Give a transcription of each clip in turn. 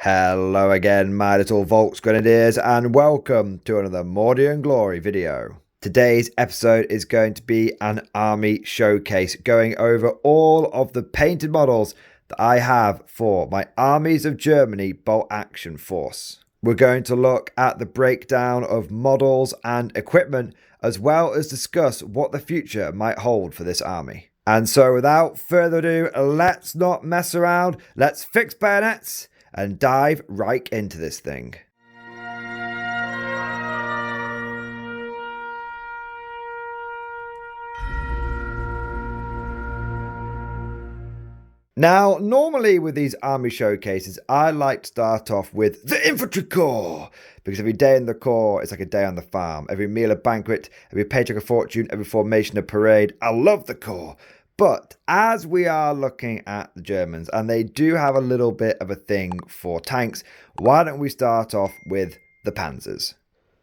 Hello again, my little Volks Grenadiers, and welcome to another Mordian Glory video. Today's episode is going to be an army showcase, going over all of the painted models that I have for my Armies of Germany bolt action force. We're going to look at the breakdown of models and equipment, as well as discuss what the future might hold for this army. And so without further ado, let's not mess around, let's fix bayonets and dive right into this thing. Now, normally with these army showcases, I like to start off with the infantry corps, because every day in the corps is like a day on the farm. Every meal a banquet, every paycheck a fortune, every formation a parade. I love the corps. But as we are looking at the Germans, and they do have a little bit of a thing for tanks, why don't we start off with the Panzers?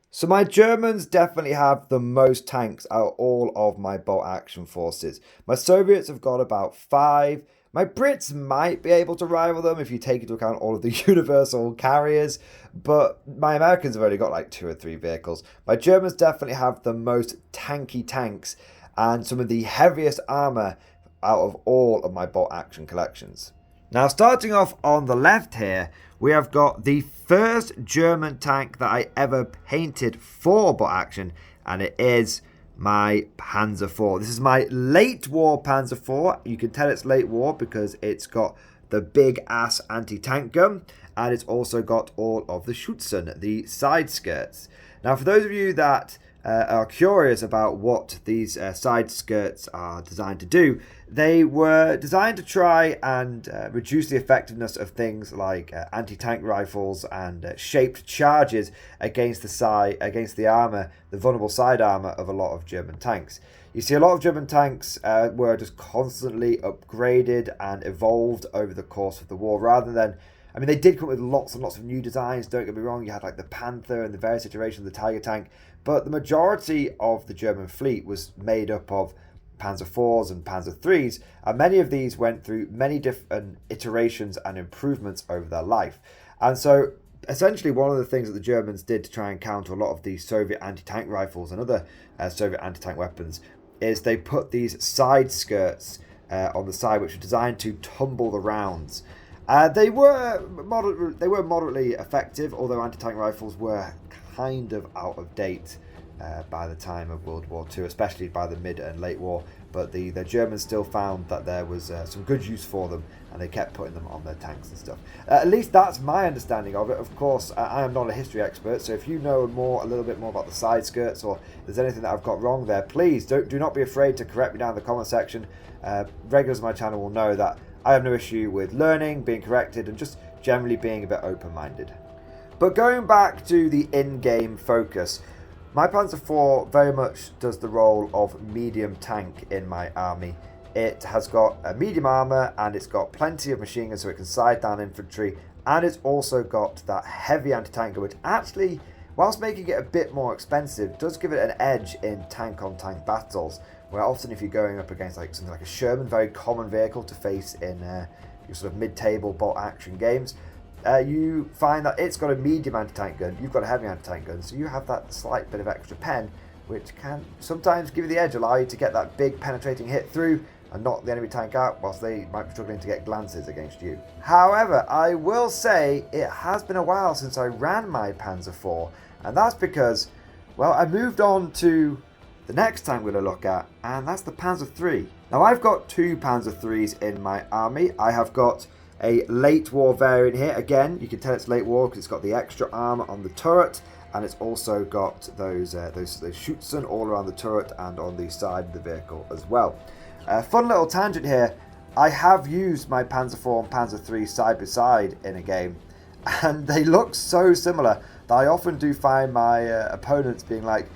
So my Germans definitely have the most tanks out of all of my bolt action forces. My Soviets have got about 5. My Brits might be able to rival them if you take into account all of the universal carriers, but my Americans have only got like 2 or 3 vehicles. My Germans definitely have the most tanky tanks and some of the heaviest armor out of all of my bolt action collections. Now, starting off on the left here, we have got the first German tank that I ever painted for bolt action, and it is my Panzer IV. This is my late war Panzer IV. You can tell it's late war because it's got the big ass anti-tank gun, and it's also got all of the ACHTUNG, the side skirts. Now, for those of you that are curious about what these side skirts are designed to do, they were designed to try and reduce the effectiveness of things like anti-tank rifles and shaped charges against the armor, the vulnerable side armor of a lot of German tanks. You see, a lot of German tanks were just constantly upgraded and evolved over the course of the war, rather than, I mean, they did come up with lots and lots of new designs, don't get me wrong. You had like the Panther and the various iterations of the Tiger tank, but the majority of the German fleet was made up of Panzer IVs and Panzer IIIs, and many of these went through many different iterations and improvements over their life. And so essentially one of the things that the Germans did to try and counter a lot of the Soviet anti-tank rifles and other Soviet anti-tank weapons is they put these side skirts on the side, which were designed to tumble the rounds. They were moderately effective, although anti-tank rifles were kind of out of date by the time of World War II, especially by the mid and late war. But the Germans still found that there was some good use for them, and they kept putting them on their tanks and stuff. At least that's my understanding of it. Of course, I am not a history expert, so if you know a little bit more about the side skirts, or there's anything that I've got wrong there, please do not be afraid to correct me down in the comment section. Regulars of my channel will know that I have no issue with learning, being corrected, and just generally being a bit open-minded. But going back to the in-game focus, my Panzer IV very much does the role of medium tank in my army. It has got a medium armor, and it's got plenty of machine guns so it can side down infantry, and it's also got that heavy anti-tank gun, which actually, whilst making it a bit more expensive, does give it an edge in tank-on-tank battles, where often if you're going up against like something like a Sherman, very common vehicle to face in your sort of mid-table bolt action games, you find that it's got a medium anti-tank gun, you've got a heavy anti-tank gun, so you have that slight bit of extra pen, which can sometimes give you the edge, allow you to get that big penetrating hit through and knock the enemy tank out whilst they might be struggling to get glances against you. However, I will say it has been a while since I ran my Panzer IV, and that's because, well, I moved on to the next tank we're going to look at, and that's the Panzer III. Now, I've got 2 Panzer IIIs in my army. I have got a late war variant here. Again, you can tell it's late war because it's got the extra armor on the turret, and it's also got those ACHTUNG all around the turret and on the side of the vehicle as well. Fun little tangent here. I have used my Panzer IV and Panzer III side by side in a game, and they look so similar that I often do find my opponents being like,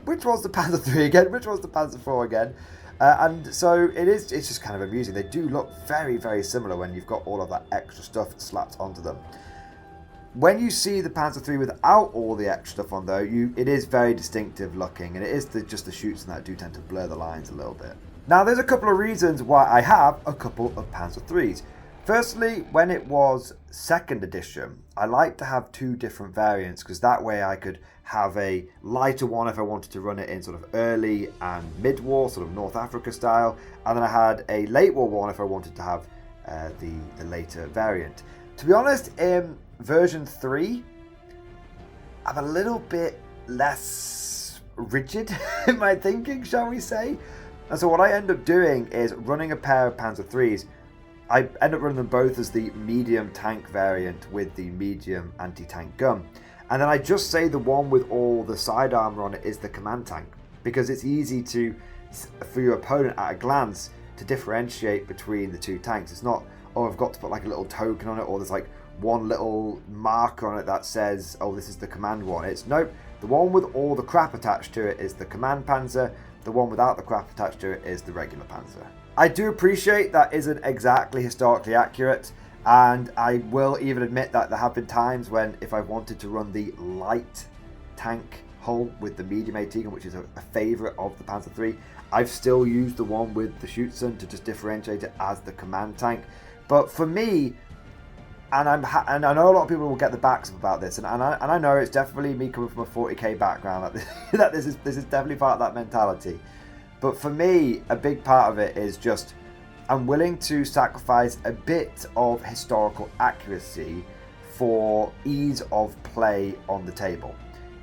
which was the Panzer III again? Which was the Panzer IV again? And so it's just kind of amusing. They do look very, very similar when you've got all of that extra stuff slapped onto them. When you see the Panzer III without all the extra stuff on, though, it is very distinctive looking, and it is just the shoots that do tend to blur the lines a little bit. Now, there's a couple of reasons why I have a couple of Panzer IIIs. Firstly, when it was 2nd edition, I like to have 2 different variants because that way I could have a lighter one if I wanted to run it in sort of early and mid-war, sort of North Africa style, and then I had a late war one if I wanted to have the later variant. To be honest, in version 3, I'm a little bit less rigid in my thinking, shall we say. And so what I end up doing is running a pair of Panzer IIIs. I end up running them both as the medium tank variant with the medium anti-tank gun. And then I just say the one with all the side armor on it is the command tank, because it's easy for your opponent at a glance to differentiate between the 2 tanks. It's not, oh, I've got to put like a little token on it, or there's like one little marker on it that says, oh, this is the command one. It's nope, the one with all the crap attached to it is the command panzer, the one without the crap attached to it is the regular panzer. I do appreciate that isn't exactly historically accurate, and I will even admit that there have been times when if I wanted to run the light tank hull with the medium AT gun, which is a favourite of the Panzer III, I've still used the one with the Schutzen to just differentiate it as the command tank. But for me, and I know a lot of people will get the backs about this, and I know it's definitely me coming from a 40k background that this is definitely part of that mentality. But for me, a big part of it is just I'm willing to sacrifice a bit of historical accuracy for ease of play on the table.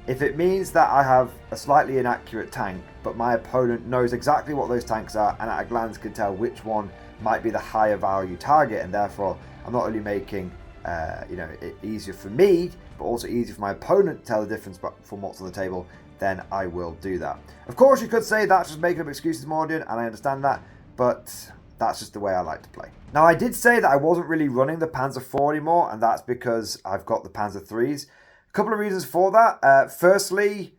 If it means that I have a slightly inaccurate tank, but my opponent knows exactly what those tanks are and at a glance can tell which one might be the higher value target, and therefore I'm not only making it easier for me, but also easier for my opponent to tell the difference from what's on the table, then I will do that. Of course, you could say that's just making up excuses, Mordian, and I understand that, but that's just the way I like to play. Now, I did say that I wasn't really running the Panzer IV anymore, and that's because I've got the Panzer IIIs. A couple of reasons for that. Firstly,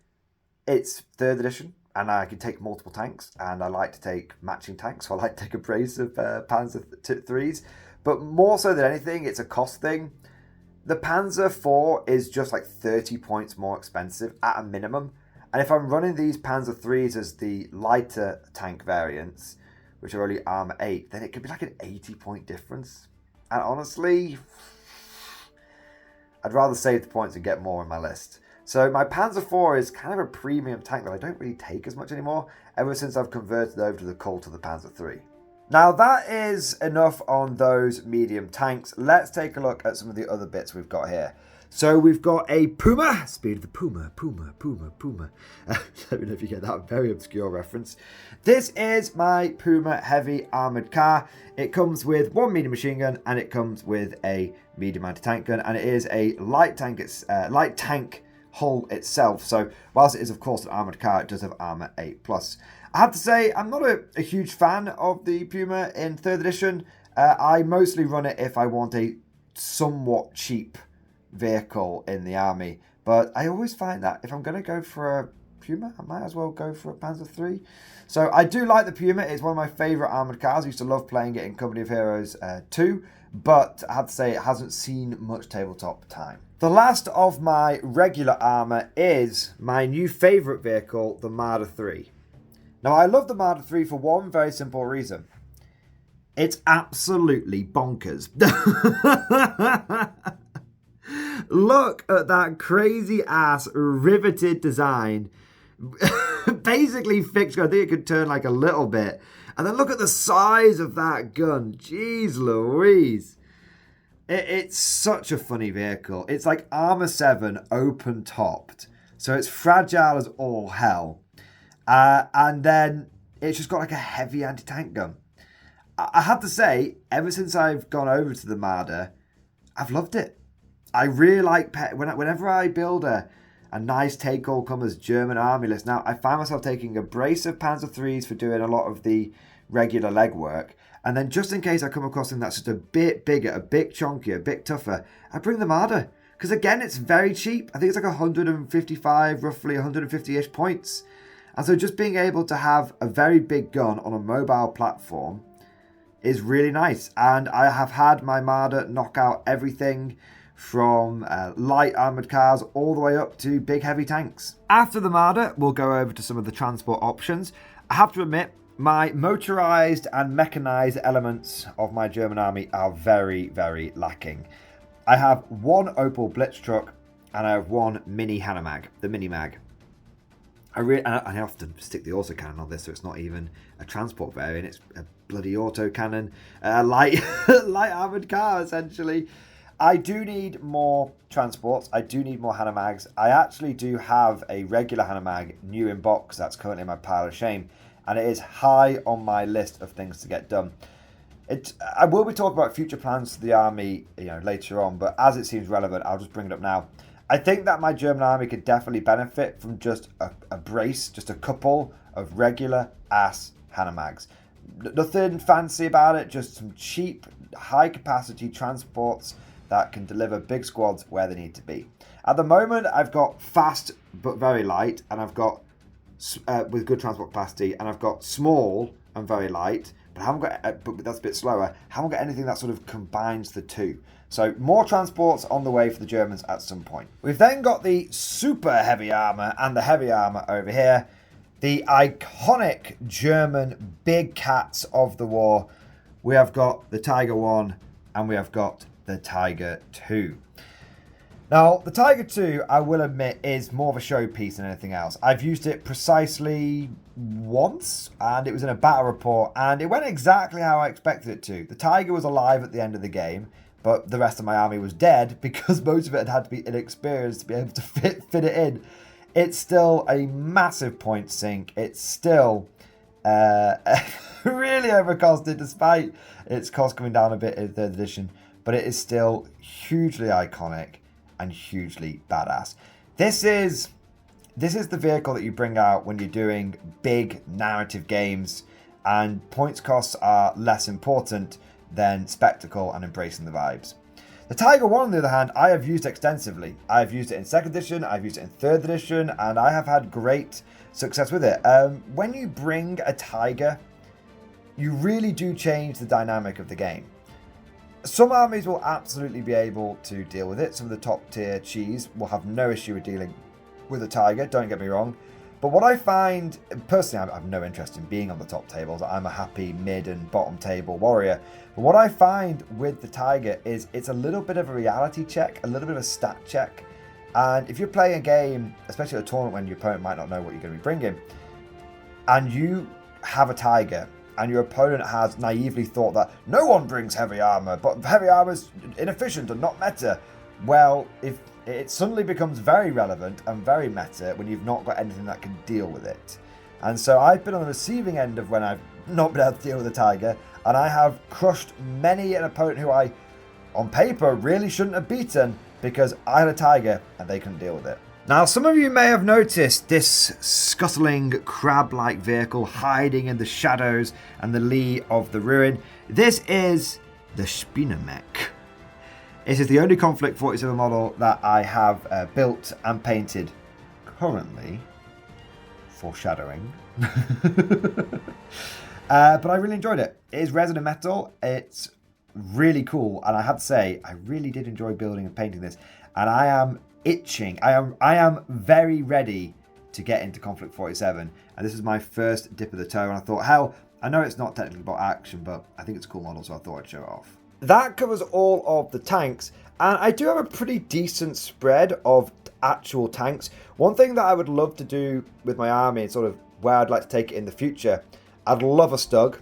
it's 3rd edition, and I can take multiple tanks, and I like to take matching tanks, so I like to take a brace of Panzer IIIs. But more so than anything, it's a cost thing. The Panzer IV is just like 30 points more expensive at a minimum. And if I'm running these Panzer IIIs as the lighter tank variants, which are only armor 8, then it could be like an 80-point difference. And honestly, I'd rather save the points and get more on my list. So my Panzer IV is kind of a premium tank that I don't really take as much anymore, ever since I've converted over to the Colt of the Panzer III. Now that is enough on those medium tanks. Let's take a look at some of the other bits we've got here. So we've got a Puma, speed of the Puma. Let me know if you get that very obscure reference. This is my Puma heavy armoured car. It comes with 1 medium machine gun and it comes with a medium anti-tank gun, and it is a light tank hull itself. So whilst it is of course an armoured car, it does have armour 8+. I have to say, I'm not a huge fan of the Puma in 3rd edition. I mostly run it if I want a somewhat cheap vehicle in the army. But I always find that if I'm going to go for a Puma, I might as well go for a Panzer III. So I do like the Puma. It's one of my favourite armoured cars. I used to love playing it in Company of Heroes 2. But I have to say, it hasn't seen much tabletop time. The last of my regular armour is my new favourite vehicle, the Marder III. Now, I love the Marder III for one very simple reason. It's absolutely bonkers. Look at that crazy ass riveted design. Basically fixed. I think it could turn like a little bit. And then look at the size of that gun. Jeez Louise. It's such a funny vehicle. It's like Armour 7 open topped. So it's fragile as all hell. And then it's just got like a heavy anti-tank gun. I have to say, ever since I've gone over to the Marder, I've loved it. I really like whenever I build a nice take-all-comers German army list. Now, I find myself taking a brace of Panzer IIIs for doing a lot of the regular legwork. And then just in case I come across something that's just a bit bigger, a bit chunkier, a bit tougher, I bring the Marder. Because again, it's very cheap. I think it's like 155, roughly 150-ish points. And so just being able to have a very big gun on a mobile platform is really nice. And I have had my Marder knock out everything from light armoured cars all the way up to big heavy tanks. After the Marder, we'll go over to some of the transport options. I have to admit, My motorized and mechanized elements of my German army are very, very lacking. I have one Opel Blitz truck and I have one mini Hanomag, the mini mag. I have to stick the autocannon on this, so it's not even a transport variant. It's a bloody autocannon, light armored car essentially. I do need more transports. I do need more Hanomags. I actually do have a regular Hanomag new in box that's currently in my pile of shame, and it is high on my list of things to get done. I will be talking about future plans for the army, later on, but as it seems relevant, I'll just bring it up now. I think that my German army could definitely benefit from just a brace, just a couple of regular ass Hanomags. Nothing fancy about it, just some cheap, high capacity transports that can deliver big squads where they need to be. At the moment, I've got fast but very light, and I've got with good transport capacity, and I've got small and very light, but I haven't got, but that's a bit slower. I haven't got anything that sort of combines the two. So more transports on the way for the Germans at some point. We've then got the super heavy armour and the heavy armour over here. The iconic German big cats of the war. We have got the Tiger 1 and we have got the Tiger 2. Now, the Tiger 2, I will admit, is more of a showpiece than anything else. I've used it precisely once, and it was in a battle report, and it went exactly how I expected it to. The Tiger was alive at the end of the game, but the rest of my army was dead because most of it had to be inexperienced to be able to fit it in. It's still a massive point sink. It's still really overcosted despite its cost coming down a bit in 3rd edition, but it is still hugely iconic and hugely badass. This is the vehicle that you bring out when you're doing big narrative games and points costs are less important than spectacle and embracing the vibes. The Tiger 1, on the other hand, I have used extensively. I've used it in 2nd edition, I've used it in 3rd edition, and I have had great success with it. When you bring a Tiger, you really do change the dynamic of the game. Some armies will absolutely be able to deal with it. Some of the top tier cheese will have no issue with dealing with a Tiger, don't get me wrong. But what I find, personally, I have no interest in being on the top tables. I'm a happy mid and bottom table warrior. But what I find with the Tiger is it's a little bit of a reality check, a little bit of a stat check. And if you're playing a game, especially at a tournament when your opponent might not know what you're going to be bringing, and you have a Tiger, and your opponent has naively thought that no one brings heavy armor, but heavy armor is inefficient and not meta. Well, if it suddenly becomes very relevant and very meta when you've not got anything that can deal with it. And so I've been on the receiving end of when I've not been able to deal with a Tiger, and I have crushed many an opponent who I, on paper, really shouldn't have beaten because I had a Tiger and they couldn't deal with it. Now, some of you may have noticed this scuttling crab-like vehicle hiding in the shadows and the lee of the ruin. This is the Spinnermech. It is the only Conflict 47 model that I have built and painted currently. Foreshadowing. But I really enjoyed it. It is resin and metal. It's really cool. And I have to say, I really did enjoy building and painting this. And I am itching. I am very ready to get into Conflict 47. And this is my first dip of the toe. And I thought, hell, I know it's not technically about action, but I think it's a cool model, so I thought I'd show it off. That covers all of the tanks, and I do have a pretty decent spread of actual tanks. One thing that I would love to do with my army and sort of where I'd like to take it in the future, I'd love a Stug,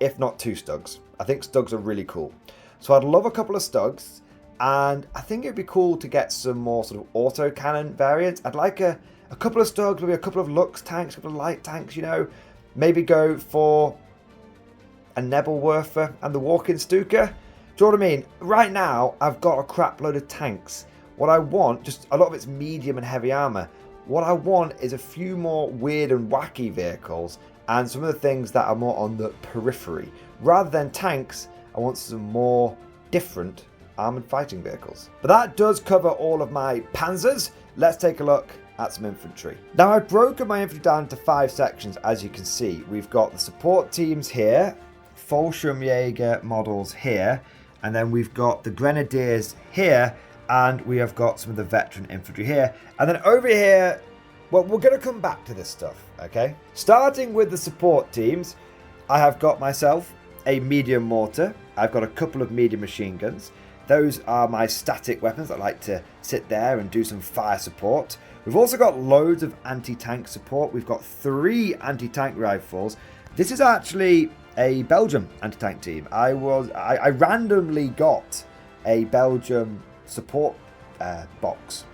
if not 2 Stugs. I think Stugs are really cool. So I'd love a couple of Stugs, and I think it'd be cool to get some more sort of autocannon variants. I'd like a couple of Stugs, maybe a couple of Lux tanks, a couple of light tanks, maybe go for a Nebelwerfer and the Walking Stuka. Do you know what I mean? Right now, I've got a crap load of tanks. What I want, just a lot of it's medium and heavy armor. What I want is a few more weird and wacky vehicles and some of the things that are more on the periphery. Rather than tanks, I want some more different armored fighting vehicles. But that does cover all of my panzers. Let's take a look at some infantry. Now, I've broken my infantry down into 5 sections, as you can see. We've got the support teams here, Fallschirmjäger models here, and then we've got the Grenadiers here, and we have got some of the veteran infantry here. And then over here, well, we're going to come back to this stuff, okay? Starting with the support teams, I have got myself a medium mortar. I've got a couple of medium machine guns. Those are my static weapons. I like to sit there and do some fire support. We've also got loads of anti-tank support. We've got 3 anti-tank rifles. This is actually a Belgium anti-tank team. I randomly got a Belgium support box.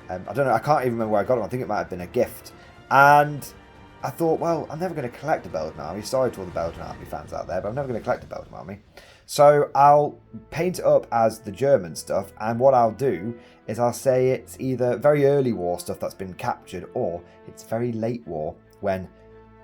I don't know, I can't even remember where I got it. I think it might have been a gift. And I thought, well, I'm never going to collect a Belgian army. Sorry to all the Belgian army fans out there, but I'm never going to collect a Belgian army. So I'll paint it up as the German stuff, and what I'll do is I'll say it's either very early war stuff that's been captured, or it's very late war when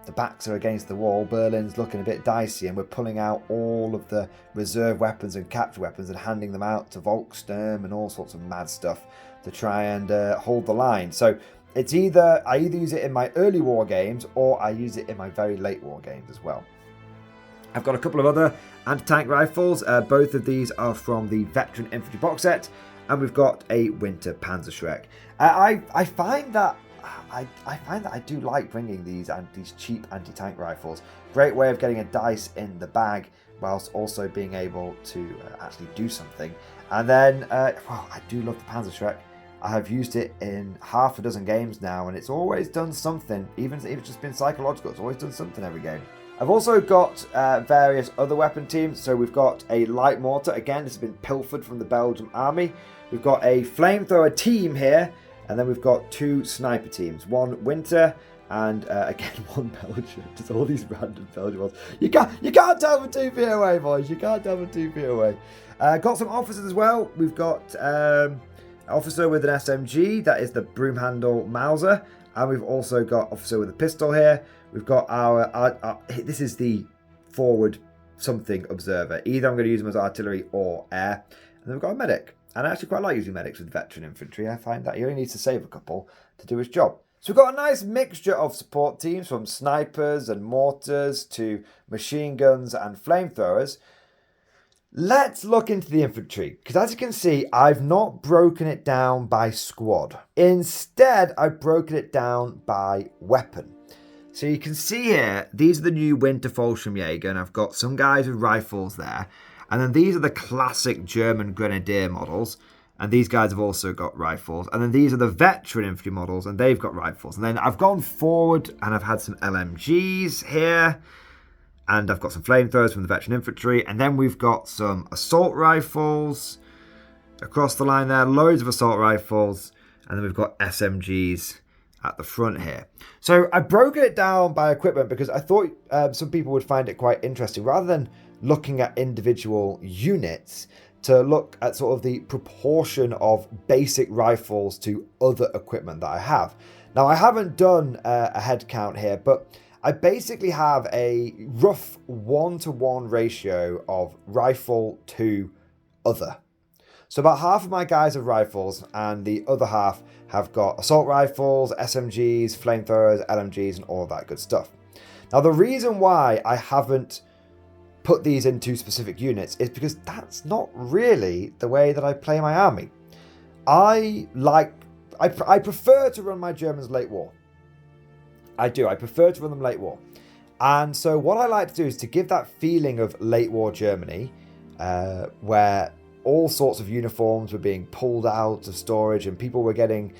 the backs are against the wall, Berlin's looking a bit dicey, and we're pulling out all of the reserve weapons and capture weapons and handing them out to Volkssturm and all sorts of mad stuff to try and hold the line. So it's either I use it in my early war games, or I use it in my very late war games as well. I've got a couple of other anti-tank rifles. Both of these are from the Veteran Infantry box set, and we've got a Winter Panzerschreck. I find that I do like bringing these cheap anti-tank rifles. Great way of getting a dice in the bag whilst also being able to actually do something. And then, I do love the Panzerschreck. I have used it in half a dozen games now, and it's always done something. Even if it's just been psychological, it's always done something every game. I've also got various other weapon teams. So we've got a light mortar. Again, this has been pilfered from the Belgian army. We've got a flamethrower team here. And then we've got 2 sniper teams. 1 Winter and again 1 Belgian. Just all these random Belgian ones. You can't tell from 2 feet away, boys. You can't tell from 2 feet away. Got some officers as well. We've got an officer with an SMG. That is the broom handle Mauser. And we've also got officer with a pistol here. We've got our this is the forward something observer. Either I'm going to use him as artillery or air. And then we've got a medic. And I actually quite like using medics with veteran infantry. I find that he only needs to save a couple to do his job. So we've got a nice mixture of support teams, from snipers and mortars to machine guns and flamethrowers. Let's look into the infantry, because as you can see, I've not broken it down by squad. Instead, I've broken it down by weapon. So you can see here, these are the new Winter Fallschirmjäger, and I've got some guys with rifles there. And then these are the classic German Grenadier models. And these guys have also got rifles. And then these are the veteran infantry models, and they've got rifles. And then I've gone forward, and I've had some LMGs here. And I've got some flamethrowers from the veteran infantry. And then we've got some assault rifles across the line there. Loads of assault rifles. And then we've got SMGs at the front here. So I broke it down by equipment because I thought some people would find it quite interesting. Rather than looking at individual units, to look at sort of the proportion of basic rifles to other equipment that I have. Now, I haven't done a head count here, but I basically have a rough 1-to-1 ratio of rifle to other. So about half of my guys have rifles, and the other half have got assault rifles, SMGs, flamethrowers, LMGs, and all of that good stuff. Now, the reason why I haven't put these into specific units is because that's not really the way that I play my army. I prefer to run my Germans late war. I do. I prefer to run them late war. And so what I like to do is to give that feeling of late war Germany, where all sorts of uniforms were being pulled out of storage and people were getting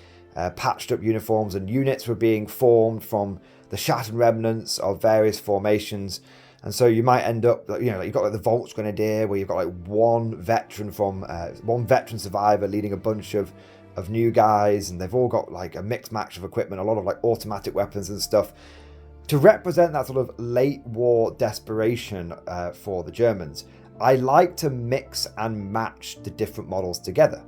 patched up uniforms, and units were being formed from the shattered remnants of various formations. And so you might end up, you've got like the Volksgrenadier, where you've got like one veteran survivor leading a bunch of new guys, and they've all got like a mixed match of equipment, a lot of like automatic weapons and stuff, to represent that sort of late war desperation for the Germans. I like to mix and match the different models together.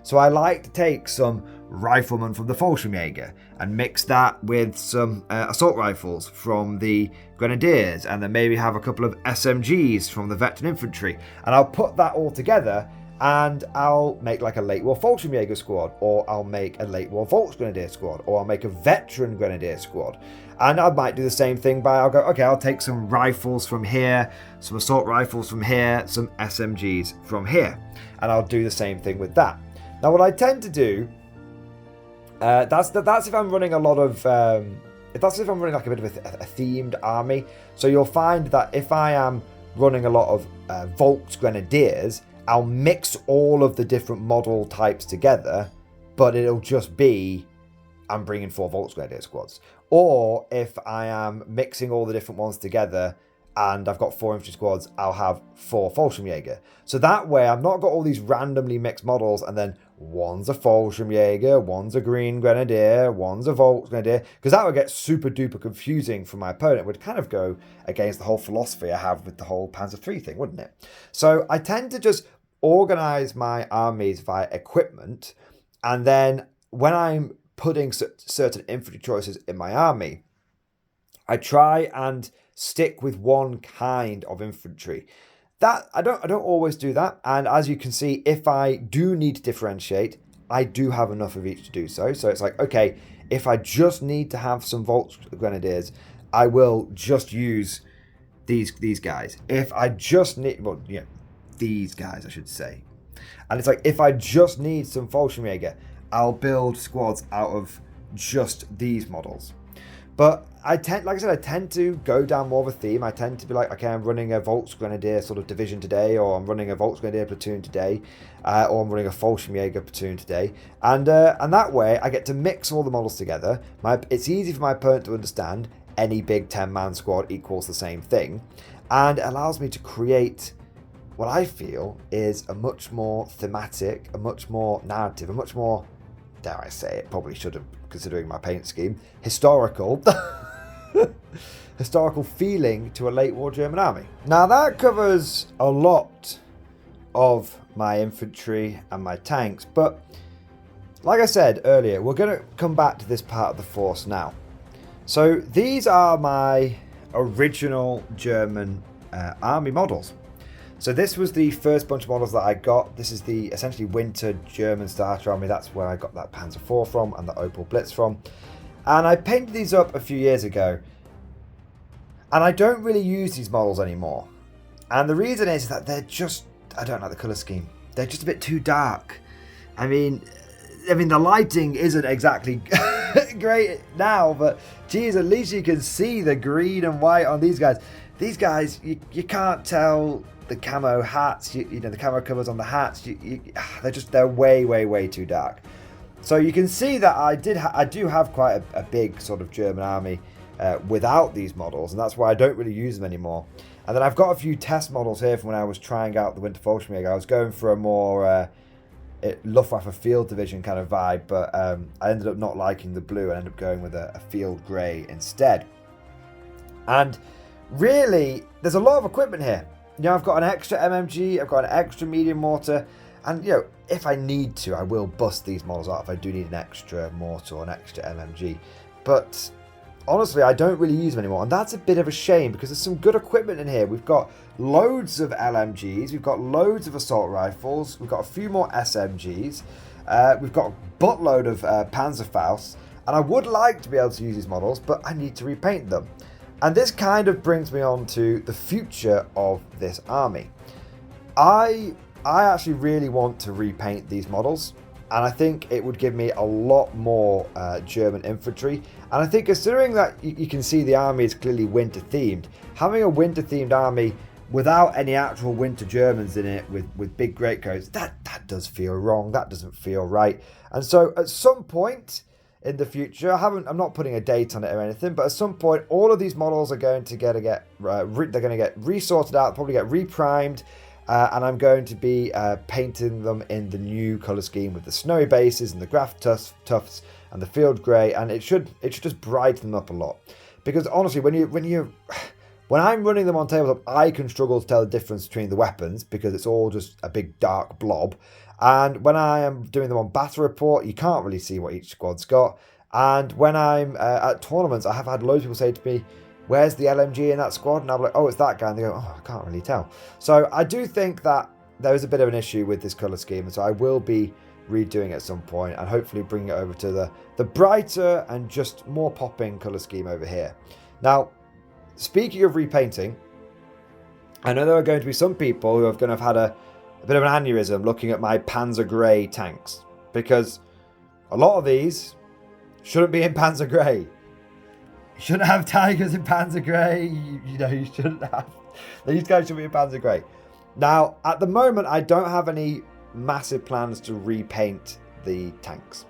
So I like to take some riflemen from the Fallschirmjäger and mix that with some assault rifles from the Grenadiers, and then maybe have a couple of SMGs from the veteran infantry, and I'll put that all together, and I'll make like a late war Fallschirmjäger squad, or I'll make a late war Volksgrenadier squad, or I'll make a veteran Grenadier squad. And I might do the same thing I'll take some rifles from here, some assault rifles from here, some SMGs from here, and I'll do the same thing with that. Now, what I tend to do, that's if I'm running a lot of if I'm running like a bit of a themed army. So you'll find that if I am running a lot of Volks Grenadiers, I'll mix all of the different model types together, but it'll just be I'm bringing 4 Volks Grenadier squads. Or if I am mixing all the different ones together and I've got 4 infantry squads, I'll have 4 Fallschirmjäger. So that way I've not got all these randomly mixed models and then one's a Fallschirmjäger, one's a Green Grenadier, one's a Volks Grenadier, because that would get super duper confusing for my opponent. It would kind of go against the whole philosophy I have with the whole Panzer III thing, wouldn't it? So I tend to just organize my armies via equipment, and then when I'm putting certain infantry choices in my army, I try and stick with one kind of infantry. That I don't always do that, and as you can see, if I do need to differentiate, I do have enough of each to do so. So it's like, okay, if I just need to have some Volks Grenadiers, I will just use these guys. If I just need, well, yeah, these guys I should say, and it's like if I just need some Fallschirmjäger, I'll build squads out of just these models. But I tend to go down more of a theme. I tend to be like, okay, I'm running a Volks Grenadier sort of division today, or I'm running a Volks Grenadier platoon today, or I'm running a Fallschirmjäger platoon today. And that way, I get to mix all the models together. It's easy for my opponent to understand any big 10-man squad equals the same thing. And it allows me to create what I feel is a much more thematic, a much more narrative, a much more, dare I say it, probably should have, considering my paint scheme, historical feeling to a late war German army. Now that covers a lot of my infantry and my tanks, but like I said earlier, we're going to come back to this part of the force now. So these are my original German army models. So this was the first bunch of models that I got. This is the essentially winter German starter army. That's where I got that Panzer IV from and the Opel Blitz from. And I painted these up a few years ago. And I don't really use these models anymore. And the reason is that they're just, I don't like the colour scheme. They're just a bit too dark. I mean the lighting isn't exactly great now, but geez, at least you can see the green and white on these guys. These guys, you can't tell the camo hats, you know, the camo covers on the hats, they're way too dark. So you can see that I do have quite a big sort of German army without these models, and that's why I don't really use them anymore. And then I've got a few test models here from when I was trying out the Winter Fallschirmjäger. I was going for a more Luftwaffe Field Division kind of vibe, but I ended up not liking the blue and ended up going with a field grey instead. And really, there's a lot of equipment here. You know, I've got an extra MMG, I've got an extra medium mortar, and you know, if I need to, I will bust these models out if I do need an extra mortar or an extra MMG. But honestly, I don't really use them anymore, and that's a bit of a shame because there's some good equipment in here. We've got loads of LMGs, we've got loads of assault rifles, we've got a few more SMGs, we've got a buttload of Panzerfausts, and I would like to be able to use these models, but I need to repaint them. And this kind of brings me on to the future of this army. I actually really want to repaint these models, and I think it would give me a lot more German infantry. And I think considering that you can see the army is clearly winter themed, having a winter themed army without any actual winter Germans in it with big greatcoats, that does feel wrong. That doesn't feel right. And so at some point in the future, I'm not putting a date on it or anything, but at some point all of these models are going to get resorted out, probably get reprimed, and I'm going to be painting them in the new color scheme with the snowy bases and the graph tufts and the field grey, and it should just brighten them up a lot. Because honestly, when I'm running them on tabletop, I can struggle to tell the difference between the weapons because it's all just a big dark blob. And when I am doing them on battle report, you can't really see what each squad's got. And when I'm at tournaments, I have had loads of people say to me, where's the LMG in that squad? And I'm like, oh, it's that guy. And they go, oh, I can't really tell. So I do think that there is a bit of an issue with this colour scheme. And so I will be redoing it at some point and hopefully bring it over to the brighter and just more popping colour scheme over here. Now, speaking of repainting, I know there are going to be some people who are going to have had a bit of an aneurysm looking at my Panzer Grey tanks, because a lot of these shouldn't be in Panzer Grey. You shouldn't have tigers in Panzer Grey. You know, you shouldn't have. These guys should be in Panzer Grey. Now, at the moment, I don't have any massive plans to repaint the tanks.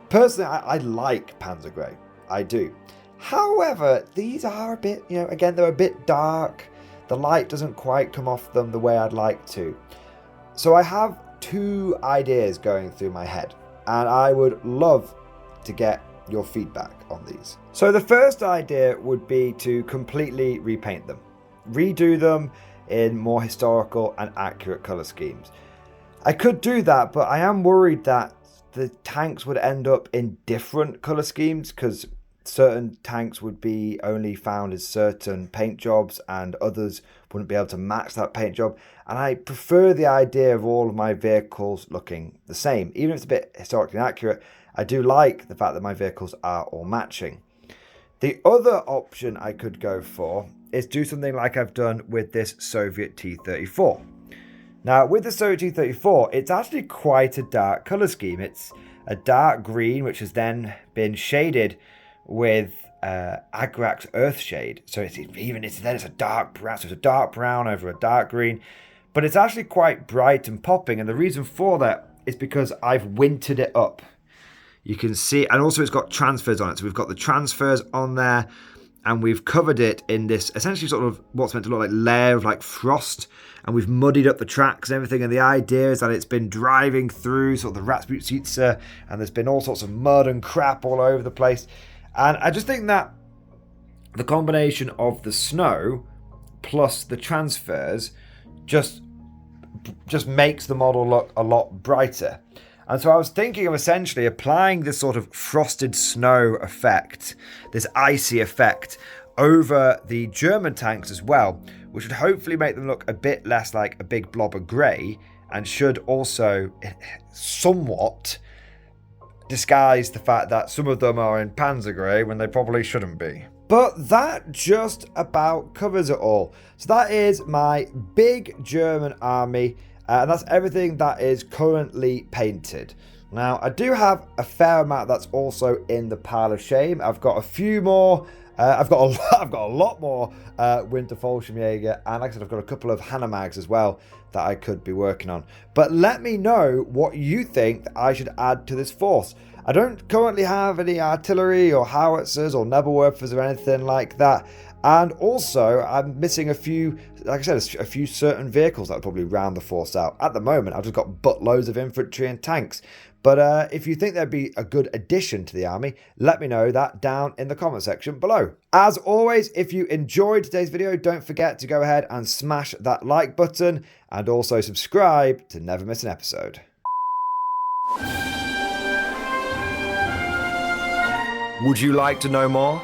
Personally, I like Panzer Grey. I do. However, these are a bit, you know, again, they're a bit dark. The light doesn't quite come off them the way I'd like to. So I have two ideas going through my head, and I would love to get your feedback on these. So the first idea would be to completely repaint them, redo them in more historical and accurate color schemes. I could do that, but I am worried that the tanks would end up in different color schemes because certain tanks would be only found as certain paint jobs and others wouldn't be able to match that paint job. And I prefer the idea of all of my vehicles looking the same. Even if it's a bit historically inaccurate, I do like the fact that my vehicles are all matching. The other option I could go for is do something like I've done with this Soviet T-34. Now, with the Soviet T-34, it's actually quite a dark color scheme. It's a dark green, which has then been shaded with Agrax Earthshade. So it's a dark brown. So it's a dark brown over a dark green. But it's actually quite bright and popping. And the reason for that is because I've wintered it up. You can see, and also it's got transfers on it. So we've got the transfers on there, and we've covered it in this essentially sort of what's meant to look like layer of like frost, and we've muddied up the tracks and everything. And the idea is that it's been driving through sort of the Ratsbutitsa, and there's been all sorts of mud and crap all over the place. And I just think that the combination of the snow plus the transfers just makes the model look a lot brighter. And so I was thinking of essentially applying this sort of frosted snow effect, this icy effect, over the German tanks as well, which would hopefully make them look a bit less like a big blob of grey, and should also somewhat disguise the fact that some of them are in Panzer Grey when they probably shouldn't be. But that just about covers it all. So that is my big German army. And that's everything that is currently painted. Now, I do have a fair amount that's also in the pile of shame. I've got a few more. I've got a lot more Winter Fallschirmjäger, and like I said, I've got a couple of Hanemags as well that I could be working on. But let me know what you think that I should add to this force. I don't currently have any artillery or howitzers or Nebelwerfers or anything like that. And also, I'm missing a few, like I said, a few certain vehicles that would probably round the force out. At the moment, I've just got buttloads of infantry and tanks. But if you think there'd be a good addition to the army, let me know that down in the comment section below. As always, if you enjoyed today's video, don't forget to go ahead and smash that like button and also subscribe to never miss an episode. Would you like to know more?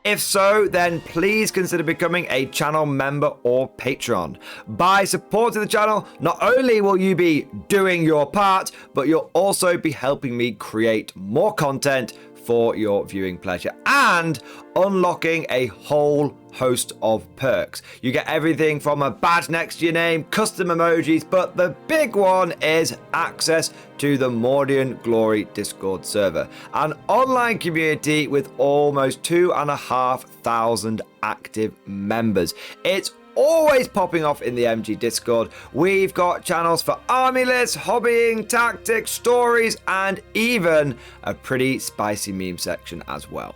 If so, then please consider becoming a channel member or patron. By supporting the channel, not only will you be doing your part, but you'll also be helping me create more content for your viewing pleasure and unlocking a whole host of perks. You get everything from a badge next to your name, custom emojis, but the big one is access to the Mordian Glory Discord server, an online community with almost 2,500 active members. It's always popping off in the MG Discord. We've got channels for army lists, hobbying, tactics, stories, and even a pretty spicy meme section as well.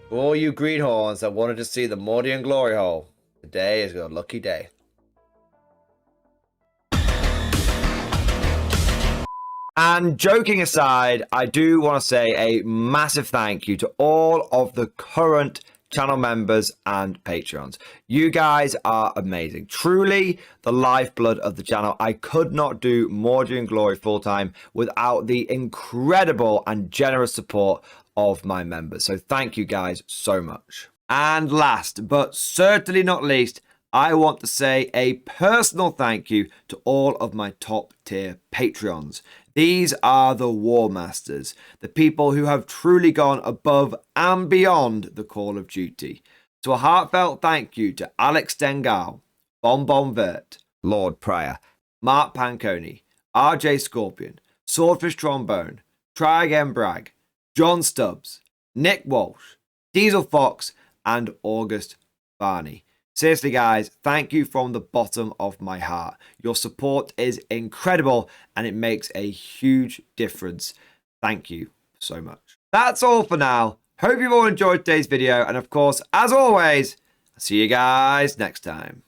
For all you greenhorns that wanted to see the Mordian glory hole, today is your lucky day. And joking aside, I do want to say a massive thank you to all of the current channel members and patrons. You guys are amazing. Truly the lifeblood of the channel. I could not do Mordian Glory full-time without the incredible and generous support of my members. So thank you guys so much. And last but certainly not least, I want to say a personal thank you to all of my top tier Patreons. These are the War Masters, the people who have truly gone above and beyond the call of duty. So a heartfelt thank you to Alex Dengal, Bon Vert, Lord Pryor, Mark Panconi, RJ Scorpion, Swordfish Trombone, Try Again Bragg, John Stubbs, Nick Walsh, Diesel Fox, and August Barney. Seriously, guys, thank you from the bottom of my heart. Your support is incredible and it makes a huge difference. Thank you so much. That's all for now. Hope you've all enjoyed today's video. And of course, as always, I'll see you guys next time.